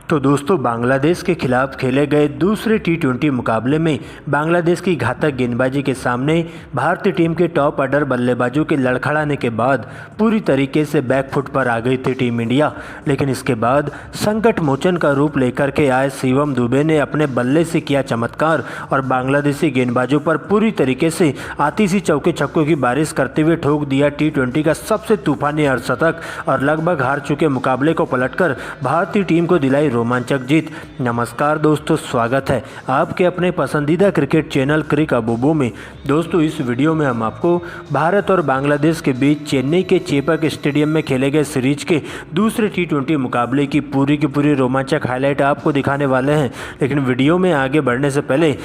तो दोस्तों बांग्लादेश के खिलाफ खेले गए दूसरे टी20 मुकाबले में बांग्लादेश की घातक गेंदबाजी के सामने भारतीय टीम के टॉप ऑर्डर बल्लेबाजों के लड़खड़ाने के बाद पूरी तरीके से बैकफुट पर आ गई थी टीम इंडिया। लेकिन इसके बाद संकट मोचन का रूप लेकर के आए शिवम दुबे ने अपने बल्ले से किया चमत्कार और बांग्लादेशी गेंदबाजों पर पूरी तरीके से आतिशी चौके छक्कों की बारिश करते हुए ठोक दिया टी20 का सबसे तूफानी अर्धशतक और लगभग हार चुके मुकाबले को पलटकर भारतीय टीम को दिलाई रोमांचक जीत। नमस्कार दोस्तों, स्वागत है आपके अपने पसंदीदा क्रिकेट चैनल क्रिक अबूबू में। दोस्तों इस वीडियो में हम आपको भारत और बांग्लादेश के बीच चेन्नई के चेपक स्टेडियम में खेले गए सीरीज के दूसरे टी20 मुकाबले की पूरी रोमांचक हाईलाइट आपको दिखाने वाले हैं। लेकिन वीडियो में आगे बढ़ने से पहले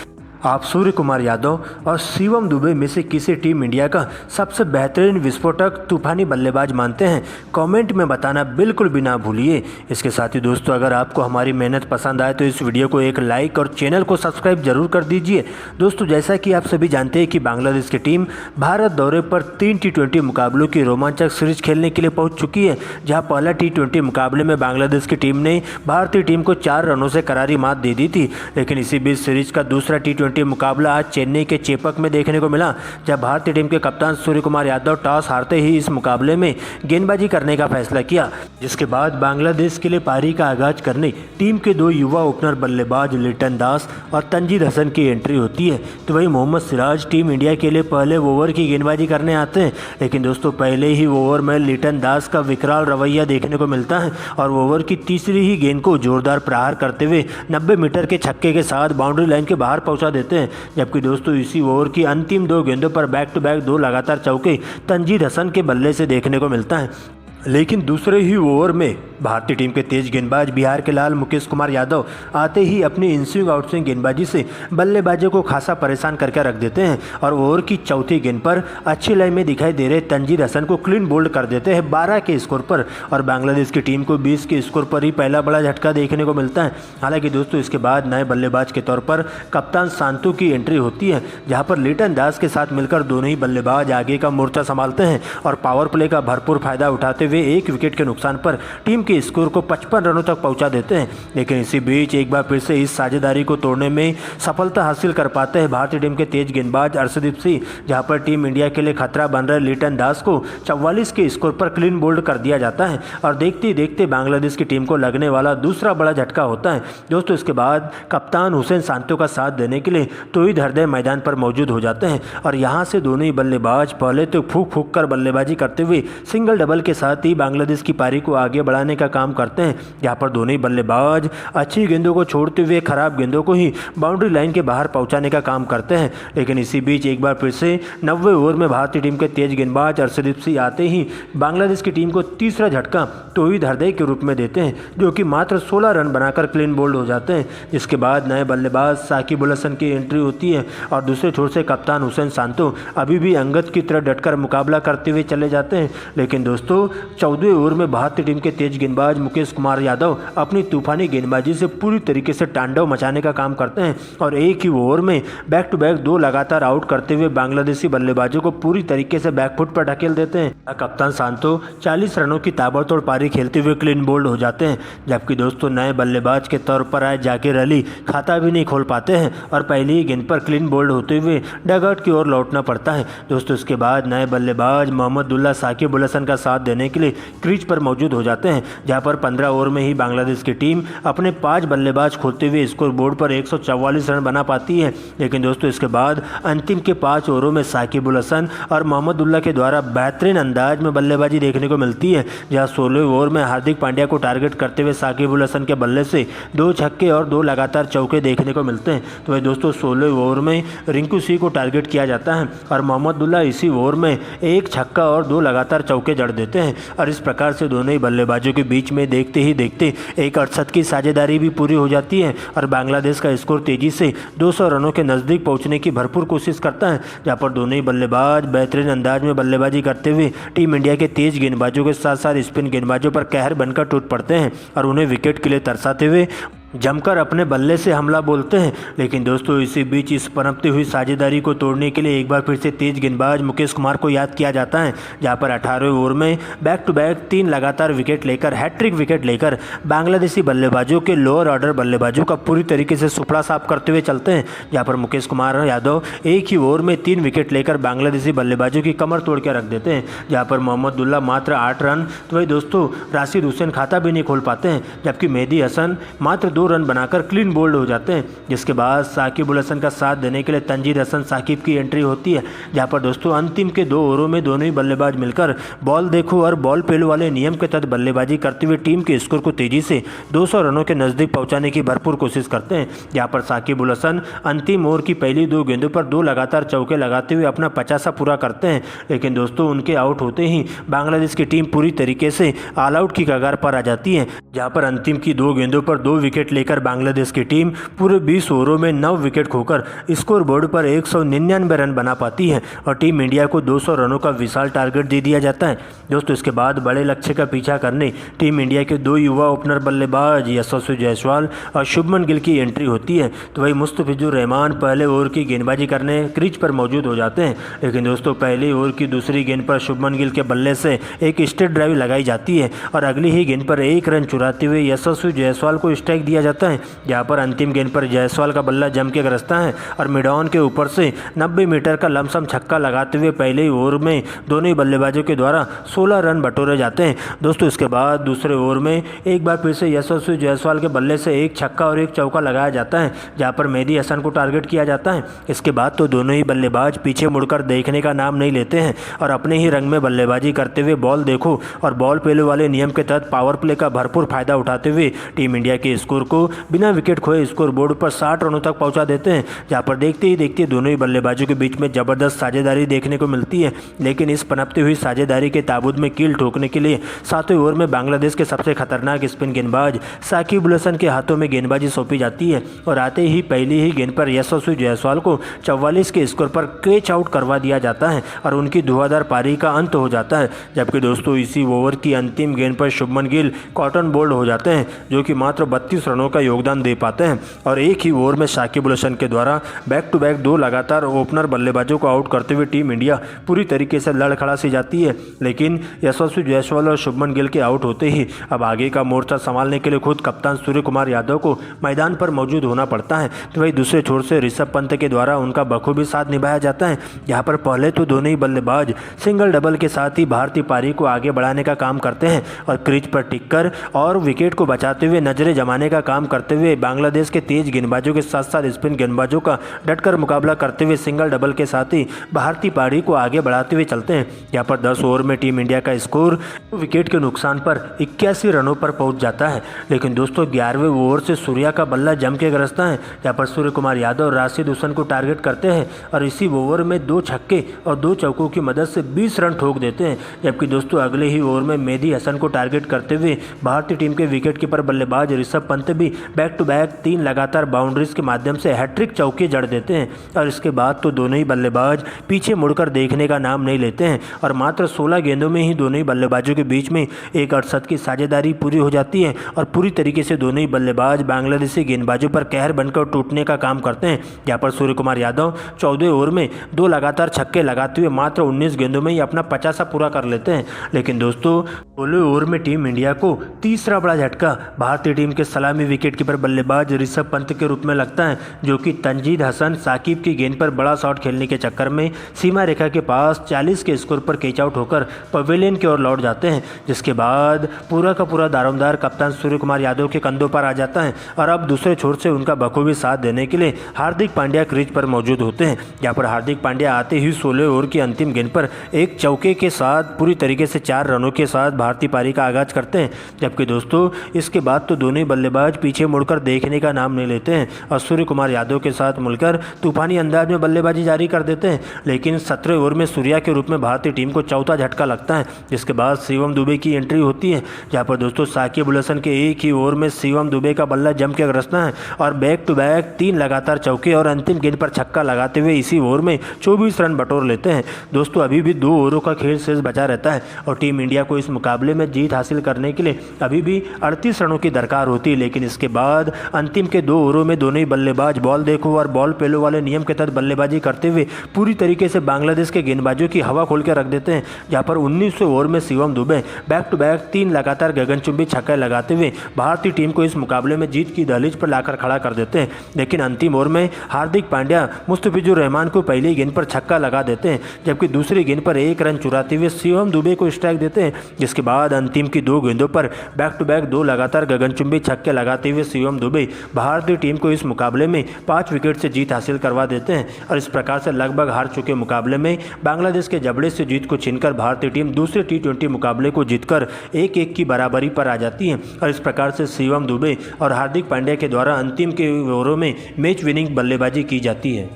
आप सूर्य कुमार यादव और शिवम दुबे में से किसे टीम इंडिया का सबसे बेहतरीन विस्फोटक तूफानी बल्लेबाज मानते हैं, कमेंट में बताना बिल्कुल भी ना भूलिए। इसके साथ ही दोस्तों अगर आपको हमारी मेहनत पसंद आए तो इस वीडियो को एक लाइक और चैनल को सब्सक्राइब जरूर कर दीजिए। दोस्तों जैसा कि आप सभी जानते हैं कि बांग्लादेश की टीम भारत दौरे पर 3 टी20 मुकाबलों की रोमांचक सीरीज खेलने के लिए पहुँच चुकी है, जहाँ पहला टी20 मुकाबले में बांग्लादेश की टीम ने भारतीय टीम को 4 रनों से करारी मात दे दी थी। लेकिन इसी बीच सीरीज का दूसरा टी20 मुकाबला आज चेन्नई के चेपक में देखने को मिला, जब भारतीय टीम के कप्तान सूर्य कुमार यादव टॉस हारते ही इस मुकाबले में गेंदबाजी करने का फैसला किया, जिसके बाद बांग्लादेश के लिए पारी का आगाज करने टीम के 2 युवा ओपनर बल्लेबाज लिटन दास और तंजीद हसन की एंट्री होती है। तो वही मोहम्मद सिराज टीम इंडिया के लिए पहले ओवर की गेंदबाजी करने आते हैं। लेकिन दोस्तों पहले ही ओवर में लिटन दास का विकराल रवैया देखने को मिलता है और ओवर की तीसरी ही गेंद को जोरदार प्रहार करते हुए 90 मीटर के छक्के के साथ बाउंड्री लाइन के बाहर पहुंचा देते हैं। जबकि दोस्तों इसी ओवर की अंतिम 2 गेंदों पर बैक टू बैक 2 लगातार चौके तंजीद हसन के बल्ले से देखने को मिलता है। लेकिन दूसरे ही ओवर में भारतीय टीम के तेज गेंदबाज बिहार के लाल मुकेश कुमार यादव आते ही अपनी इनस्विंग आउटस्विंग गेंदबाजी से बल्लेबाजों को खासा परेशान करके रख देते हैं और ओवर की चौथी गेंद पर अच्छी लाइन में दिखाई दे रहे तंजीद हसन को क्लीन बोल्ड कर देते हैं 12 के स्कोर पर और बांग्लादेश की टीम को 20 के स्कोर पर ही पहला बड़ा झटका देखने को मिलता है। हालांकि दोस्तों इसके बाद नए बल्लेबाज के तौर पर कप्तान सांतु की एंट्री होती है, जहाँ पर लिटन दास के साथ मिलकर दोनों ही बल्लेबाज आगे का मोर्चा संभालते हैं और पावर प्ले का भरपूर फायदा उठाते वे 1 विकेट के नुकसान पर टीम के स्कोर को 55 रनों तक पहुंचा देते हैं। लेकिन इसी बीच एक बार फिर से इस साझेदारी को तोड़ने में सफलता हासिल कर पाते हैं भारतीय टीम के तेज गेंदबाज अर्शदीप सिंह, जहां पर टीम इंडिया के लिए खतरा बन रहे लिटन दास को 44 के स्कोर पर क्लीन बोल्ड कर दिया जाता है और देखते ही देखते बांग्लादेश की टीम को लगने वाला दूसरा बड़ा झटका होता है। दोस्तों इसके बाद कप्तान हुसैन सांतो का साथ देने के लिए तौहीद हृदय मैदान पर मौजूद हो जाते हैं और यहाँ से दोनों ही बल्लेबाज पहले तो फूक कर बल्लेबाजी करते हुए सिंगल डबल के साथ ही बांग्लादेश की पारी को आगे बढ़ाने का काम करते हैं, जहां पर दोनों ही बल्लेबाज अच्छी गेंदों को छोड़ते हुए खराब गेंदों को ही बाउंड्री लाइन के बाहर पहुंचाने का काम करते हैं। लेकिन इसी बीच एक बार फिर से 90 ओवर में भारतीय टीम के तेज गेंदबाज अर्शदीप सिंह आते ही बांग्लादेश की टीम को तीसरा झटका तौहीद हृदय के रूप में देते हैं, जो कि मात्र 16 रन बनाकर क्लीन बोल्ड हो जाते हैं। जिसके बाद नए बल्लेबाज साकिब उल हसन की एंट्री होती है और दूसरे छोर से कप्तान हुसैन सांतो अभी भी अंगद की तरह डटकर मुकाबला करते हुए चले जाते हैं। लेकिन दोस्तों 14वें ओवर में भारतीय टीम के तेज गेंदबाज मुकेश कुमार यादव अपनी तूफानी गेंदबाजी से पूरी तरीके से तांडव मचाने का काम करते हैं और एक ही ओवर में बैक टू बैक 2 लगातार आउट करते हुए बांग्लादेशी बल्लेबाजों को पूरी तरीके से बैकफुट पर ढकेल देते हैं। कप्तान सांतो 40 रनों की ताबड़तोड़ पारी खेलते हुए क्लीन बोल्ड हो जाते हैं, जबकि दोस्तों नए बल्लेबाज के तौर पर आए जाकिर अली खाता भी नहीं खोल पाते हैं और पहली ही गेंद पर क्लीन बोल्ड होते हुए डगआउट की ओर लौटना पड़ता है। दोस्तों इसके बाद नए बल्लेबाज मोहम्मदुल्लाह साकिब उल हसन का साथ देने के लिए क्रीज पर मौजूद हो जाते हैं, जहां पर 15 ओवर में ही बांग्लादेश की टीम अपने 5 बल्लेबाज खोलते हुए स्कोर बोर्ड पर 144 रन बना पाती है। लेकिन दोस्तों इसके बाद अंतिम के 5 ओवरों में साकिब उल हसन और मोहम्मदुल्लाह के द्वारा बेहतरीन अंदाज में बल्लेबाजी देखने को मिलती है, जहां 16वें ओवर में हार्दिक पांड्या को टारगेट करते हुए साकिब उल हसन के बल्ले से 2 छक्के और 2 लगातार चौके देखने को मिलते हैं। तो वही दोस्तों 16वें ओवर में रिंकू सिंह को टारगेट किया जाता है और मोहम्मदुल्लाह इसी ओवर में 1 छक्का और 2 लगातार चौके जड़ देते हैं और इस प्रकार से दोनों ही बल्लेबाजों के बीच में देखते ही देखते एक 68 की साझेदारी भी पूरी हो जाती है और बांग्लादेश का स्कोर तेजी से 200 रनों के नज़दीक पहुंचने की भरपूर कोशिश करता है, जहां पर दोनों ही बल्लेबाज बेहतरीन अंदाज में बल्लेबाजी करते हुए टीम इंडिया के तेज गेंदबाजों के साथ साथ स्पिन गेंदबाजों पर कहर बनकर टूट पड़ते हैं और उन्हें विकेट के लिए तरसाते हुए जमकर अपने बल्ले से हमला बोलते हैं। लेकिन दोस्तों इसी बीच इस पनपती हुई साझेदारी को तोड़ने के लिए एक बार फिर से तेज गेंदबाज मुकेश कुमार को याद किया जाता है, जहां पर 18वें ओवर में बैक टू बैक 3 लगातार विकेट लेकर हैट्रिक विकेट लेकर बांग्लादेशी बल्लेबाजों के लोअर ऑर्डर बल्लेबाजों का पूरी तरीके से सुपड़ा साफ करते हुए चलते हैं। जहाँ पर मुकेश कुमार यादव एक ही ओवर में 3 विकेट लेकर बांग्लादेशी बल्लेबाजों की कमर तोड़ के रख देते हैं, जहाँ पर मोहम्मदुल्लाह मात्र 8 रन तो वही दोस्तों राशिद हुसैन खाता भी नहीं खोल पाते हैं, जबकि मेहदी हसन मात्र 2 रन बनाकर क्लीन बोल्ड हो जाते हैं। जिसके बाद साकिब उल हसन का साथ देने के लिए तंजीद हसन साकिब की एंट्री होती है, जहां पर दोस्तों अंतिम के 2 ओवरों में दोनों ही बल्लेबाज मिलकर बॉल देखो और बॉल पेलो वाले नियम के तहत बल्लेबाजी करते हुए टीम के स्कोर को तेजी से 200 रनों के नज़दीक पहुंचाने की भरपूर कोशिश करते हैं। जहां पर साकिब उल हसन अंतिम ओवर की पहली 2 गेंदों पर 2 लगातार चौके लगाते हुए अपना 50 पूरा करते हैं। लेकिन दोस्तों उनके आउट होते ही बांग्लादेश की टीम पूरी तरीके से ऑल आउट की कगार पर आ जाती है, जहां पर अंतिम की 2 गेंदों पर 2 विकेट लेकर बांग्लादेश की टीम पूरे 20 ओवरों में 9 विकेट खोकर स्कोर बोर्ड पर 199 रन बना पाती है और टीम इंडिया को 200 रनों का विशाल टारगेट दे दिया जाता है। दोस्तों इसके बाद बड़े लक्ष्य का पीछा करने टीम इंडिया के 2 युवा ओपनर बल्लेबाज यशस्वी जायसवाल और शुभमन गिल की एंट्री होती है, तो वही मुस्तफिजुर रहमान पहले ओवर की गेंदबाजी करने क्रीज पर मौजूद हो जाते हैं। लेकिन दोस्तों पहले ओवर की दूसरी गेंद पर शुभमन गिल के बल्ले से एक स्ट्रेट ड्राइव लगाई जाती है और अगली ही गेंद पर 1 रन चुराते हुए यशस्वी जायसवाल को स्ट्राइक दिया जाता है, जहां पर अंतिम गेंद पर जायसवाल का बल्ला जम के गरजता है और मिड ऑन के ऊपर से 90 मीटर का लमसम छक्का लगाते हुए पहले ही ओवर में दोनों ही बल्लेबाजों के द्वारा 16 रन बटोरे जाते हैं। दोस्तों इसके बाद दूसरे ओवर में एक बार फिर से यशस्वी जायसवाल के बल्ले से एक छक्का और एक चौका लगाया जाता है, जहां पर मेहदी हसन को टारगेट किया जाता है। इसके बाद तो दोनों ही बल्लेबाज पीछे मुड़कर देखने का नाम नहीं लेते हैं और अपने ही रंग में बल्लेबाजी करते हुए बॉल देखो और बॉल पेलो वाले नियम के तहत पावर प्ले का भरपूर फायदा उठाते हुए टीम इंडिया के स्कोर को बिना विकेट खोए स्कोर बोर्ड पर 60 रनों तक पहुंचा देते हैं, जहां पर देखते ही देखते दोनों ही बल्लेबाजों के बीच में जबरदस्त साझेदारी देखने को मिलती है। लेकिन इस पनपती हुई साझेदारी के ताबूत में कील ठोकने के लिए 7वें ओवर में बांग्लादेश के सबसे खतरनाक स्पिन गेंदबाज साकिब उल हसन के हाथों में गेंदबाजी सौंपी जाती है और आते ही पहली ही गेंद पर यशस्वी जायसवाल को 44 के स्कोर पर कैच आउट करवा दिया जाता है और उनकी धुआंधार पारी का अंत हो जाता है। जबकि दोस्तों इसी ओवर की अंतिम गेंद पर शुभमन गिल कॉटन बोल्ड हो जाते हैं, जो कि मात्र 32 रनों का योगदान दे पाते हैं और एक ही ओवर में साकिब उल हसन के द्वारा बैक टू बैक 2 लगातार ओपनर बल्लेबाजों को आउट करते हुए टीम इंडिया पूरी तरीके से लड़खड़ा सी जाती है। लेकिन यशस्वी जायसवाल और शुभमन गिल के आउट होते ही अब आगे का मोर्चा संभालने के लिए खुद कप्तान सूर्य कुमार यादव को मैदान पर मौजूद होना पड़ता है, तो वही दूसरे छोर से ऋषभ पंत के द्वारा उनका बखूबी साथ निभाया जाता है। यहाँ पर पहले तो दोनों ही बल्लेबाज सिंगल डबल के साथ ही भारतीय पारी को आगे बढ़ाने का काम करते हैं और क्रीज पर टिककर और विकेट को बचाते हुए नजरें जमाने का काम करते हुए बांग्लादेश के तेज गेंदबाजों के साथ साथ स्पिन गेंदबाजों का डटकर मुकाबला करते हुए सिंगल डबल के साथ ही भारतीय पारी को आगे बढ़ाते हुए चलते हैं। यहाँ पर 10 ओवर में टीम इंडिया का स्कोर विकेट के नुकसान पर 81 रनों पर पहुंच जाता है। लेकिन दोस्तों 11वें ओवर से सूर्या का बल्ला जम के गरजता है, यहाँ पर सूर्य कुमार यादव राशिद हुसैन को टारगेट करते हैं और इसी ओवर में 2 छक्के और 2 चौकों की मदद से 20 रन ठोक देते हैं। जबकि दोस्तों अगले ही ओवर में मेहदी हसन को टारगेट करते हुए भारतीय टीम के विकेट कीपर बल्लेबाज ऋषभ पंत भी बैक टू बैक 3 लगातार बाउंड्रीज के माध्यम से हैट्रिक चौके जड़ देते हैं और इसके बाद तो दोनों ही बल्लेबाज पीछे मुड़कर देखने का नाम नहीं लेते हैं और मात्र 16 गेंदों में ही दोनों ही बल्लेबाजों के बीच में एक 68 की साझेदारी पूरी हो जाती है और पूरी तरीके से दोनों ही बल्लेबाज बांग्लादेशी गेंदबाजों पर कहर बनकर टूटने का काम करते हैं। यहाँ पर सूर्य कुमार यादव 14वें ओवर में 2 लगातार छक्के लगाते हुए मात्र 19 गेंदों में ही अपना 50 पूरा कर लेते हैं। लेकिन दोस्तों 16वें ओवर में टीम इंडिया को तीसरा बड़ा झटका भारतीय टीम के सलामी विकेट कीपर बल्लेबाज ऋषभ पंत के रूप में लगता है, जो कि तंजीद हसन साकिब की गेंद पर बड़ा शॉट खेलने के चक्कर में सीमा रेखा के पास 40 के स्कोर पर कैच आउट होकर पवेलियन की ओर लौट जाते हैं। जिसके बाद पूरा का पूरा दारोमदार कप्तान सूर्य कुमार यादव के कंधों पर आ जाता है और अब दूसरे छोर से उनका बखूबी साथ देने के लिए हार्दिक पांड्या क्रीज पर मौजूद होते हैं। यहाँ पर हार्दिक पांड्या आते ही 16 ओवर की अंतिम गेंद पर एक चौके के साथ पूरी तरीके से 4 रनों के साथ भारतीय पारी का आगाज करते हैं। जबकि दोस्तों इसके बाद तो दोनों ही बल्लेबाज पीछे मुड़कर देखने का नाम नहीं लेते हैं और सूर्य कुमार यादव के साथ मिलकर तूफानी अंदाज में बल्लेबाजी जारी कर देते हैं। लेकिन 17वें ओवर में सूर्या के रूप में भारतीय टीम को चौथा झटका लगता है, जिसके बाद शिवम दुबे की एंट्री होती है। जहाँ पर दोस्तों साकिब उल हसन के एक ही ओवर में शिवम दुबे का बल्ला जम के गरजता है और बैक टू बैक 3 लगातार चौके और अंतिम गेंद पर छक्का लगाते हुए इसी ओवर में 24 रन बटोर लेते हैं। दोस्तों अभी भी 2 ओवरों का खेल शेष बचा रहता है और टीम इंडिया को इस मुकाबले में जीत हासिल करने के लिए अभी भी 38 रनों की दरकार होती है। लेकिन लेकिन इसके बाद अंतिम के 2 ओवरों में दोनों ही बल्लेबाज बॉल देखो और बॉल पेलो वाले नियम के तहत बल्लेबाजी करते हुए पूरी तरीके से बांग्लादेश के गेंदबाजों की हवा खोल के रख देते हैं, जहां पर 19वें ओवर में Shivam Dube back to back 3 लगातार गगनचुंबी छक्के लगाते हुए भारतीय टीम को इस मुकाबले में जीत की दहलीज पर लाकर खड़ा कर देते हैं। लेकिन अंतिम ओवर में हार्दिक पांड्या मुस्तफिजुर रहमान को पहली गेंद पर छक्का लगा देते हैं, जबकि दूसरी गेंद पर 1 रन चुराते हुए शिवम दुबे को स्ट्राइक देते हैं, जिसके बाद अंतिम की 2 गेंदों पर बैक टू बैक 2 लगातार गगनचुंबी छक्के लगाते हुए शिवम दुबे भारतीय टीम को इस मुकाबले में 5 विकेट से जीत हासिल करवा देते हैं। और इस प्रकार से लगभग हार चुके मुकाबले में बांग्लादेश के जबड़े से जीत को छीनकर भारतीय टीम दूसरे T20 मुकाबले को जीतकर 1-1 की बराबरी पर आ जाती है। और इस प्रकार से शिवम दुबे और हार्दिक पांड्या के द्वारा अंतिम के ओवरों में मैच विनिंग बल्लेबाजी की जाती है।